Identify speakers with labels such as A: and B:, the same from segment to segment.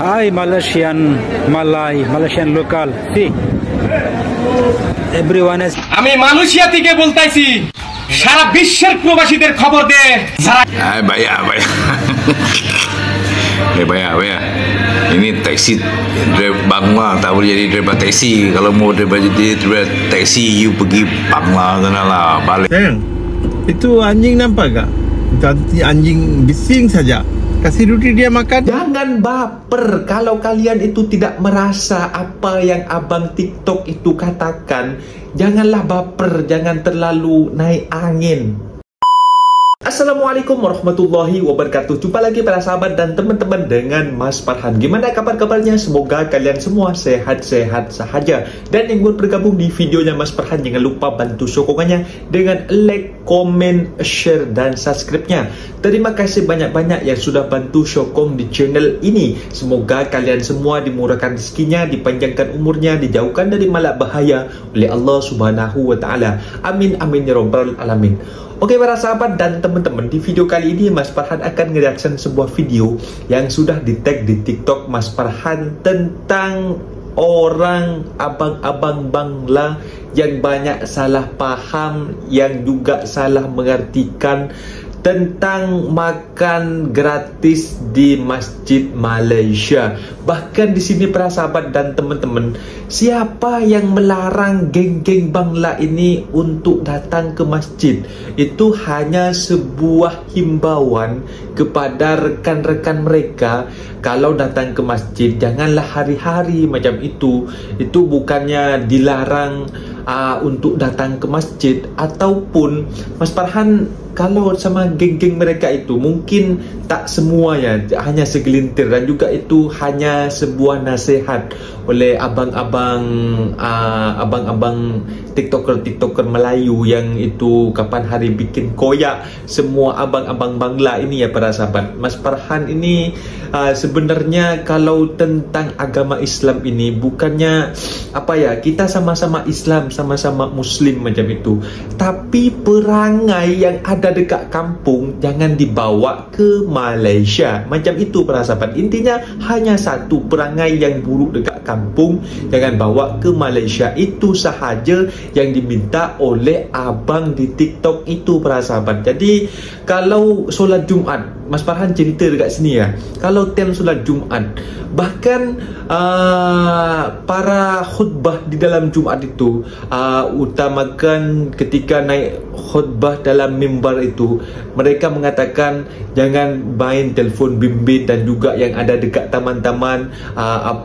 A: Hi Malaysian local. See, everyone is.
B: আমি মালয়েশিয়া থেকে বলতাইছি, সারা বিশ্বের প্রবাসীদের খবর দে।
C: Bayar. Bayar. Ini taksi Bangla, tak boleh jadi driver taksi. Kalau mau jadi driver taksi, you pergi Bangla sana lah, balik.
D: Sayang, itu anjing nampak gak? Itu anjing bising saja. Kasih roti dia makan.
E: Jangan baper kalau kalian itu tidak merasa apa yang abang TikTok itu katakan. Janganlah baper, jangan terlalu naik angin. Assalamualaikum warahmatullahi wabarakatuh. Jumpa lagi para sahabat dan teman-teman dengan Mas Farhan. Gimana kabar-kabarnya? Semoga kalian semua sehat-sehat sahaja. Dan yang buat bergabung di videonya Mas Farhan, jangan lupa bantu sokongannya dengan like, komen, share dan subscribe-nya. Terima kasih banyak-banyak yang sudah bantu sokong di channel ini. Semoga kalian semua dimurahkan rezekinya, dipanjangkan umurnya, dijauhkan dari malak bahaya oleh Allah Subhanahu wa taala. Amin amin ya rabbal alamin. Oke para sahabat dan teman-teman, di video kali ini Mas Farhan akan nge-reaction sebuah video yang sudah di-tag di TikTok Mas Farhan tentang orang abang-abang Bangla yang banyak salah paham, yang juga salah mengartikan tentang makan gratis di Masjid Malaysia. Bahkan di sini para sahabat dan teman-teman, siapa yang melarang geng-geng Bangla ini untuk datang ke masjid? Itu hanya sebuah himbauan kepada rekan-rekan mereka, kalau datang ke masjid janganlah hari-hari macam itu. Itu bukannya dilarang untuk datang ke masjid, ataupun Mas Farhan kalau sama geng-geng mereka itu mungkin tak semuanya, hanya segelintir, dan juga itu hanya sebuah nasihat oleh abang-abang TikToker Melayu yang itu kapan hari bikin koyak semua abang-abang Bangla ini ya para sahabat. Mas Farhan ini sebenarnya kalau tentang agama Islam ini bukannya apa ya, kita sama-sama Islam, sama-sama Muslim macam itu, tapi perangai yang ada dekat kampung jangan dibawa ke Malaysia macam itu para sahabat. Intinya hanya satu, perangai yang buruk dekat kampung jangan bawa ke Malaysia. Itu sahaja yang diminta oleh abang di TikTok itu para sahabat. Jadi kalau solat Jumaat, Mas Farhan cerita dekat sini ya, kalau time solat Jumaat, bahkan para khutbah di dalam Jumaat itu utamakan ketika naik khutbah dalam mimbar itu, mereka mengatakan jangan main telefon bimbit, dan juga yang ada dekat taman-taman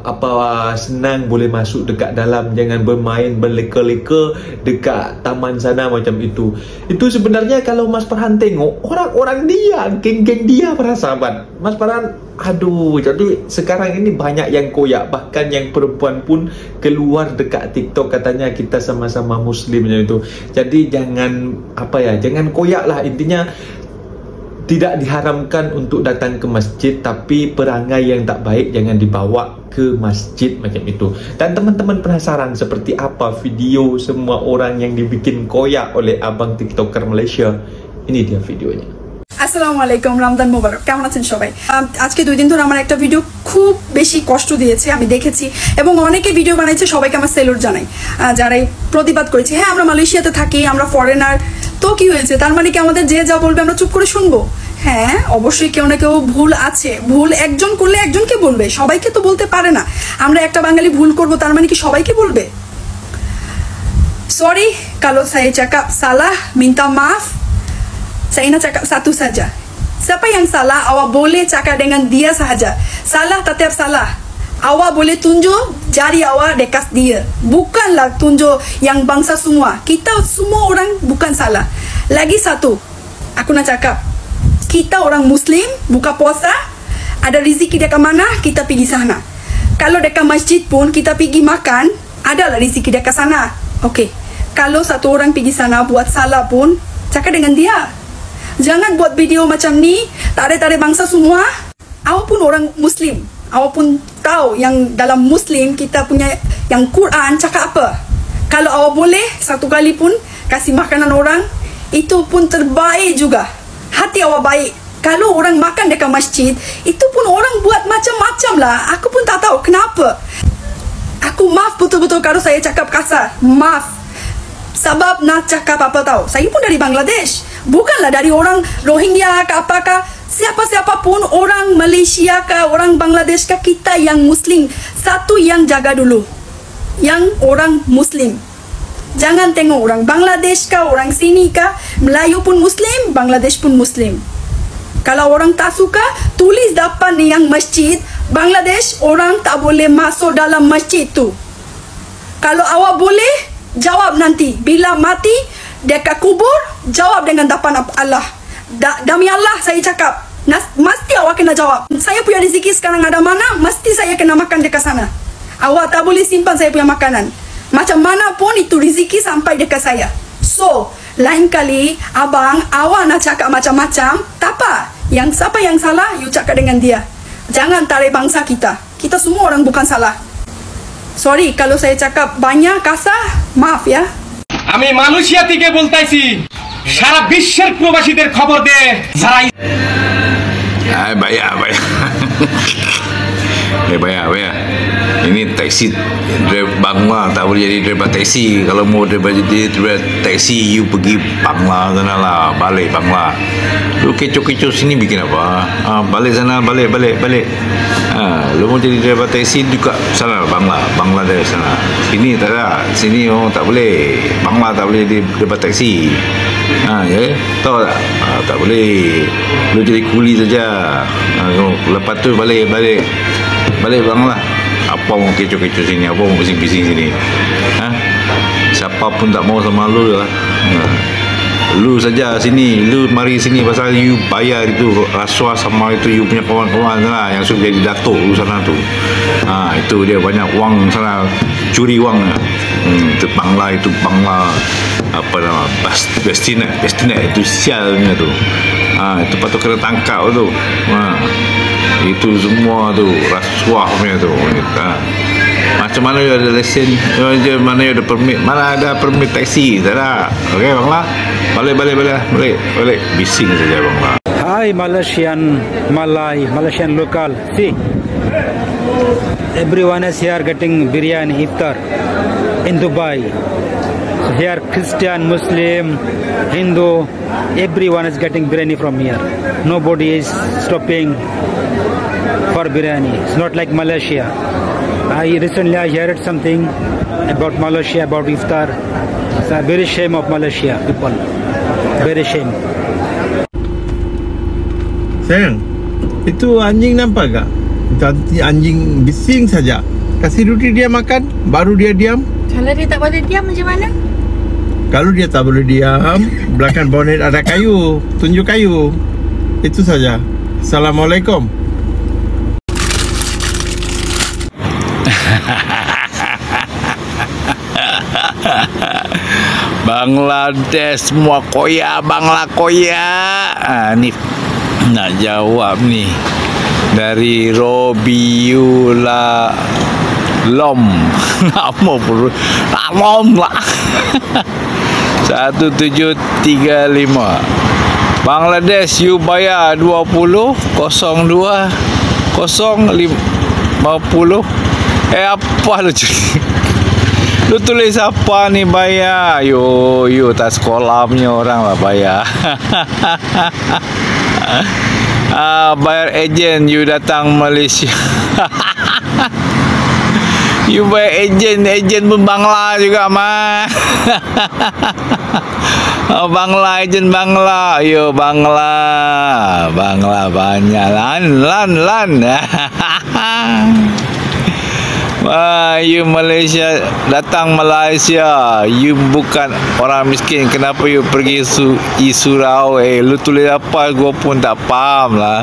E: apa senang boleh masuk dekat dalam, jangan bermain berleka-leka dekat taman sana macam itu. Itu sebenarnya kalau Mas Farhan tengok orang-orang dia, geng-geng dia para sahabat, Mas Farhan aduh, jadi sekarang ini banyak yang koyak, bahkan yang perempuan pun keluar dekat TikTok katanya kita sama-sama Muslim macam itu. Jadi jangan apa ya, jangan koyak lah. Intinya tidak diharamkan untuk datang ke masjid, tapi perangai yang tak baik jangan dibawa ke masjid macam itu. Dan teman-teman penasaran seperti apa video semua orang yang dibikin koyak oleh abang TikToker Malaysia? Ini dia videonya.
F: আসসালামুআলাইকুম, রমজান মোবারক। কেমন আছেন সবাই? আজকে 2 দিন ধরে আমার একটা ভিডিও খুব বেশি কষ্ট দিয়েছে, আমি দেখেছি, এবং অনেকে ভিডিও বানাইছে, সবাইকে আমার সেলুট জানাই যারা প্রতিবাদ করেছে। হ্যাঁ, আমরা মালয়েশিয়াতে থাকি, আমরা ফরেনার, তো কি হয়েছে? তার মানে কি আমাদের যে যা বলবে আমরা চুপ করে শুনবো? হ্যাঁ, অবশ্যই কেউ না কেউ ভুল আছে, ভুল একজন করলে একজনকে বলবে, সবাইকে তো বলতে পারে না। আমরা একটা বাঙালি ভুল করব, তার মানে কি সবাইকে বলবে? Sorry kalau saya cakap salah, minta maaf. Saya nak cakap satu saja. Siapa yang salah, awak boleh cakap dengan dia sahaja. Salah tetap salah. Awak boleh tunjuk jari awak dekat dia. Bukanlah tunjuk yang bangsa semua. Kita semua orang bukan salah. Lagi satu, aku nak cakap, kita orang Muslim, buka puasa, ada rezeki dekat mana, kita pergi sana. Kalau dekat masjid pun kita pergi makan, adalah rezeki dekat sana. Okey. Kalau satu orang pergi sana buat salah pun, cakap dengan dia. Jangan buat video macam ni, tarik-tarik bangsa semua. Awak pun orang Muslim, awak pun tahu yang dalam Muslim kita punya yang Quran cakap apa. Kalau awak boleh satu kali pun kasih makanan orang, itu pun terbaik juga. Hati awak baik. Kalau orang makan dekat masjid, itu pun orang buat macam-macam lah. Aku pun tak tahu kenapa. Aku maaf betul-betul kalau saya cakap kasar. Maaf. Sebab nak cakap apa tahu, saya pun dari Bangladesh. Bukanlah dari orang Rohingya ke apakah. Siapa-siapa pun, orang Malaysia ke, orang Bangladesh ke, kita yang Muslim. Satu yang jaga dulu. Yang orang Muslim. Jangan tengok orang Bangladesh ke, orang sini ke. Melayu pun Muslim, Bangladesh pun Muslim. Kalau orang tak suka, tulis depan yang masjid, Bangladesh, orang tak boleh masuk dalam masjid tu. Kalau awak boleh, jawab nanti. Bila mati, dekat kubur, jawab dengan depan Allah. Demi Allah saya cakap, mesti awak kena jawab. Saya punya rezeki sekarang ada mana, mesti saya kena makan dekat sana. Awak tak boleh simpan saya punya makanan. Macam mana pun itu rezeki sampai dekat saya. So, lain kali abang, awak nak cakap macam-macam, tak apa. Siapa yang salah, you cakap dengan dia. Jangan tarik bangsa kita. Kita semua orang bukan salah. Sorry kalau saya cakap banyak kasar, maaf ya.
B: আমি মালয়েশিয়া থেকে বলতাইছি, সারা বিশ্বের প্রবাসীদের খবর দে যারা
C: Bayar. Bayar. Ini taksi driver Bangla tak boleh jadi driver taksi. Kalau mau driver jadi driver taksi, you pergi Bangla sana lah, balik Bangla. Lu kecoh-kecoh sini bikin apa? Balik sana, balik. Lu mau jadi driver taksi juga sana Bangladesh sana. Sini tak ada, sini tak boleh. Bangla tak boleh jadi driver taksi. Ya, tahu tak? Tak boleh. Lu jadi kuli saja. Lepas tu balik Bangla. Apa mau kecoh-kecoh sini, apa mau bising-bising sini. Siapa pun tak mau sama lu lah. Lu saja sini, lu mari sini pasal you bayar itu rasuah sama itu you punya kawan-kawan sana yang sudah jadi datuk lu sana tu. Itu dia banyak wang sana, curi wang. Itu Bangla apa nama, Bestina itu sialnya tu. Itu patut kena tangkap tu. Itu semua tu rasuah punya tu. Macam mana you ada lesen, mana you ada permit, mana ada permit taksi, tak ada. Okey Bangla, balik, bising saja Bangla.
A: Hi Malaysian local. See, everyone is here getting biryani iftar in Dubai. So here Christian, Muslim, Hindu, everyone is getting biryani from here. Nobody is stopping for biryani. It's not like Malaysia. I recently heard something about Malaysia, about iftar. It's a very shame of Malaysia people. Very shame.
D: Sayang, itu anjing nampak tak? Itu anjing bising saja. Kasih roti dia makan, baru dia diam.
G: Kalau dia tak boleh diam macam mana?
D: Kalau dia tak boleh diam, belakang bonet ada kayu, tunjuk kayu. Itu saja. Assalamualaikum.
C: Bangladesh semua Bangla koya. Ni nak jawab ni dari Robiula Lom. Nama pun Lom lah. 1735. Bangladesh you bayar 20 02 050. Apa lu cakap? Lu tulis apa ni bayar? Yo tak sekolah punya orang lah bayar. Bayar ejen you datang Malaysia. You bayar ejen pun Bangla juga mah. Ejen Bangla. Yo Bangla banyak lan. You Malaysia, datang Malaysia, you bukan orang miskin, kenapa you pergi surau? Lu tulis apa, gua pun tak faham lah.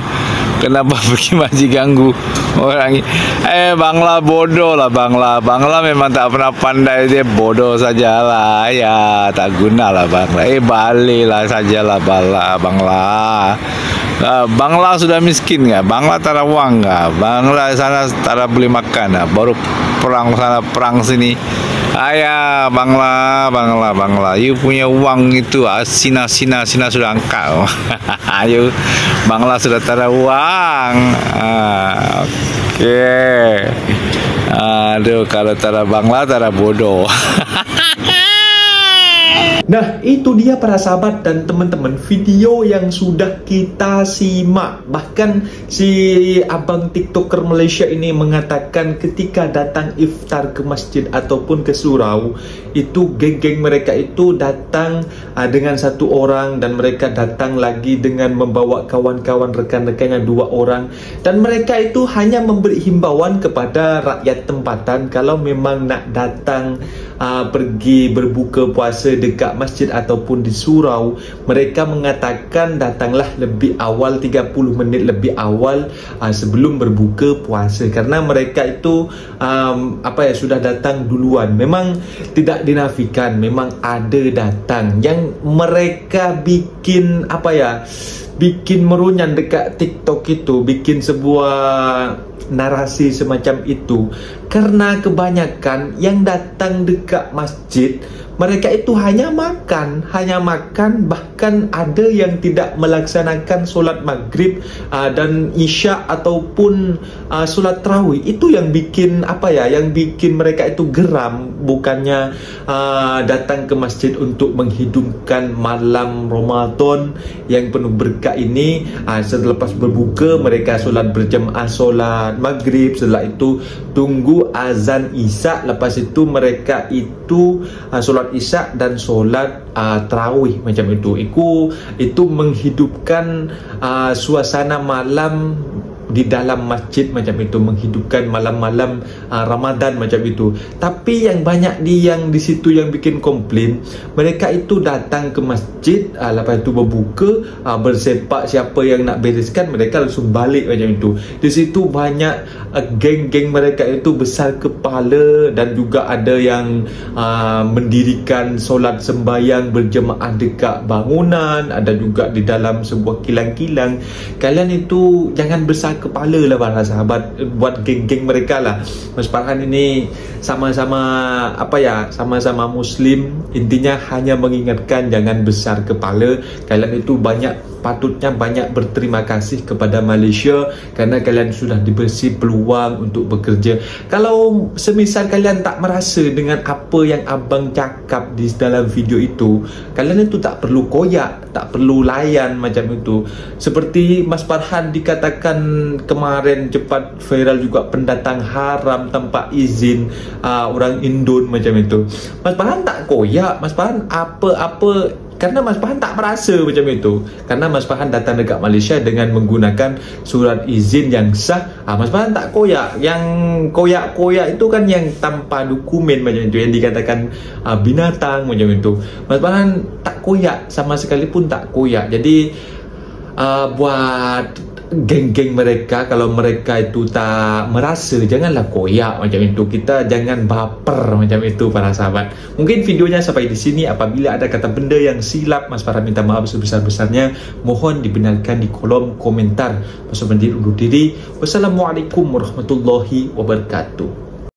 C: Kenapa pergi masih ganggu orang ni? Bangla bodoh lah Bangla memang tak pernah pandai, dia bodoh sajalah. Ya tak guna lah Bangla. Balik lah sajalah Bangla. Bangla sudah miskin nggak? Bangla tak ada uang nggak? Bangla sana tak ada boleh makan nggak? Baru perang sana perang sini Ayah, Bangla. You punya uang itu Sina sudah angkat. You Bangla sudah tak ada uang. Okey. Aduh, kalau tak ada Bangla, tak ada bodoh.
E: Nah, itu dia para sahabat dan teman-teman video yang sudah kita simak. Bahkan si abang TikToker Malaysia ini mengatakan ketika datang iftar ke masjid ataupun ke surau, itu geng-geng mereka itu datang dengan satu orang, dan mereka datang lagi dengan membawa kawan-kawan rekan-rekannya 2 orang, dan mereka itu hanya memberi himbauan kepada rakyat tempatan kalau memang nak datang pergi berbuka puasa dekat masjid ataupun di surau, mereka mengatakan datanglah lebih awal, 30 minit lebih awal sebelum berbuka puasa, karena mereka itu sudah datang duluan. Memang tidak dinafikan, memang ada datang yang mereka bikin bikin merunyan dekat TikTok itu, bikin sebuah narasi semacam itu, karena kebanyakan yang datang dekat masjid mereka itu hanya makan, bahkan ada yang tidak melaksanakan solat maghrib dan isyak ataupun solat tarawih. Itu yang bikin yang bikin mereka itu geram, bukannya datang ke masjid untuk menghidupkan malam Ramadan yang penuh berkah ini. Selepas berbuka mereka solat berjemaah solat maghrib, setelah itu tunggu azan isyak, lepas itu mereka itu solat isyak dan solat tarawih macam itu. Itu menghidupkan suasana malam di dalam masjid macam itu, menghidupkan malam-malam Ramadan macam itu. Tapi yang banyak yang di situ yang bikin komplain, mereka itu datang ke masjid, lepas itu berbuka, bersepak, siapa yang nak bereskan mereka langsung balik macam itu. Di situ banyak geng-geng mereka itu besar kepala, dan juga ada yang mendirikan solat sembahyang berjemaah dekat bangunan, ada juga di dalam sebuah kilang-kilang. Kalian itu jangan besar kepala lah para sahabat buat geng-geng mereka lah. Mas Farhan ini sama-sama sama-sama Muslim, intinya hanya mengingatkan jangan besar kepala. Kalian itu patutnya banyak berterima kasih kepada Malaysia kerana kalian sudah diberi peluang untuk bekerja. Kalau semisal kalian tak merasa dengan apa yang abang cakap di dalam video itu, kalian itu tak perlu koyak, tak perlu layan macam itu. Seperti Mas Farhan dikatakan kemarin cepat viral juga, pendatang haram tanpa izin, orang Indon macam itu. Mas Farhan tak koyak, Mas Farhan apa-apa, karena Mas Farhan tak merasa macam itu. Karena Mas Farhan datang dekat Malaysia dengan menggunakan surat izin yang sah. Mas Farhan tak koyak. Yang koyak-koyak itu kan yang tanpa dokumen macam itu, yang dikatakan binatang macam itu. Mas Farhan tak koyak, sama sekali pun tak koyak. Jadi buat geng-geng mereka, kalau mereka itu tak merasa, janganlah koyak macam itu. Kita jangan baper macam itu para sahabat. Mungkin videonya sampai di sini. Apabila ada kata benda yang silap, Mas Farhan minta maaf sebesar-besarnya. Mohon dibenarkan di kolom komentar. Undur diri. Wassalamualaikum warahmatullahi wabarakatuh.